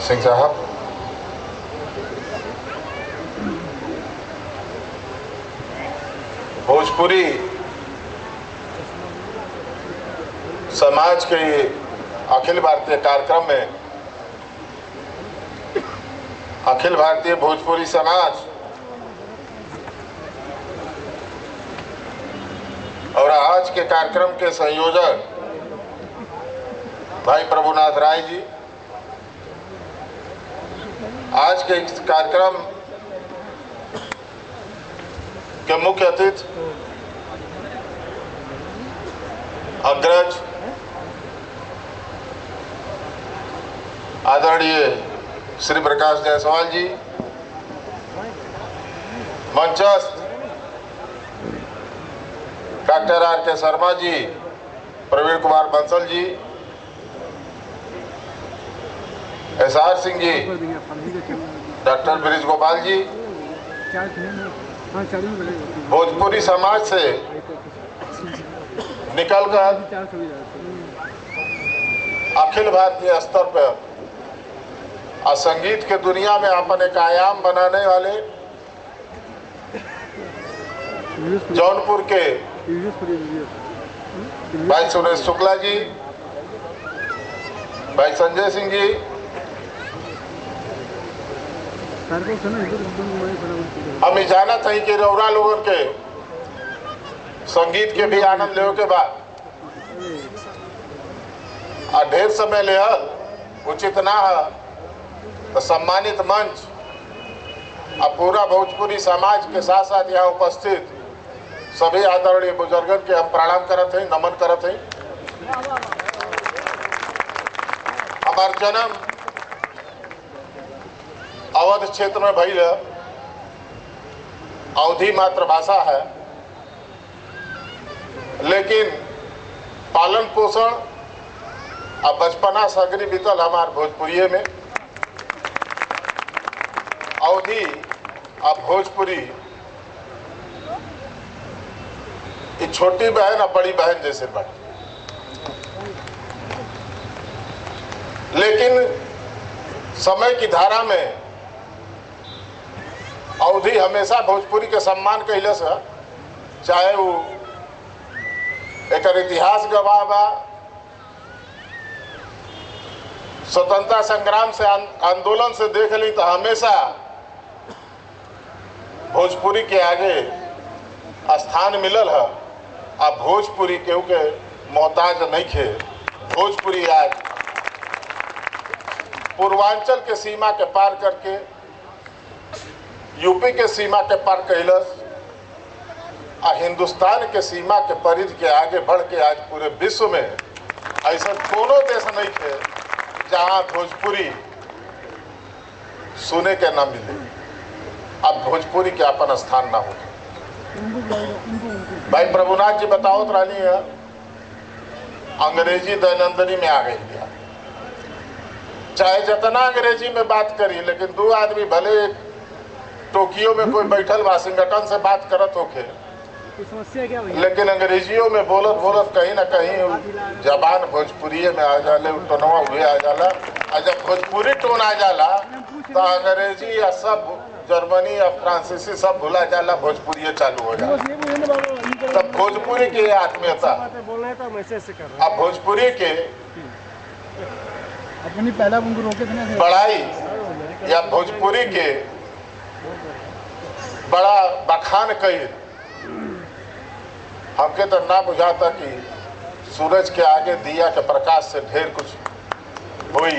सिंह साहब, भोजपुरी समाज के अखिल भारतीय कार्यक्रम में अखिल भारतीय भोजपुरी समाज और आज के कार्यक्रम के संयोजक भाई प्रभुनाथ राय जी, आज के इस कार्यक्रम के मुख्य अतिथि अग्रज आदरणीय श्री प्रकाश जायसवाल जी, मंचस्थ डॉक्टर आर.के. शर्मा जी, प्रवीण Kumar Bansal ji, SR. Singh ji, doctor bridge Gopal ji, Bhojpuri समाज से निकलकर अखिल भारतीय स्तर पर संगीत के दुनिया में अपन एक आयाम बनाने वाले जौनपुर के भाई सुरेश शुक्ला जी, भाई संजय सिंह जी, हम जानत हैं कि रौरा लोगों के संगीत के भी आनंद ले के बाद ढेर समय ले उचित ना है तो सम्मानित मंच अब पूरा भोजपुरी समाज के साथ साथ यहाँ उपस्थित सभी आदरणीय बुजुर्गन के हम प्रणाम करत हैं, नमन करत हैं। हमार जन्म अवध क्षेत्र में भइल, अवधी मातृभाषा है, लेकिन पालन पोषण अब बचपना सगरी बीतल हमार भोजपुरिये में। अवधी अब भोजपुरी ये छोटी बहन अब बड़ी बहन जैसे बात, लेकिन समय की धारा में अवधी हमेशा भोजपुरी के सम्मान कैले से, चाहे वो एक इतिहास गवाह बा, स्वतंत्रता संग्राम से आंदोलन से देख ली तो हमेशा भोजपुरी के आगे स्थान मिलल है। अब भोजपुरी केहू के मोहताज नहीं थे। भोजपुरी आज पूर्वांचल के सीमा के पार करके यूपी के सीमा के पार कैलस और हिंदुस्तान के सीमा के परिधि के आगे बढ़ के आज पूरे विश्व में ऐसा कोनो देश नहीं थे जहां भोजपुरी सुने के ना मिले। अब भोजपुरी के अपन स्थान ना हो। भाई प्रभुनाथ जी बताओ रानी है अंग्रेजी दैनंदिनी में आ गई है। चाहे जितना अंग्रेजी में बात करी, लेकिन दो आदमी भले टोक्यो में कोई बैठल वाशिंगटन से बात करत होके, लेकिन अंग्रेजियों में बोलत बोलत कहीं ना कहीं जबान भोजपुरी में आ जाले, टोनवा हुए आ जाला। और जब भोजपुरी टोन आ जाला तो अंग्रेजी या सब जर्मनी या फ्रांसीसी सब भुला जाला, भोजपुरी चालू हो जाला। तब भोजपुरी की आत्मीयता, अब भोजपुरी के बड़ाई या भोजपुरी के बड़ा बखान कई हमके तो ना बुझाता कि सूरज के आगे दिया के प्रकाश से ढेर कुछ हुई।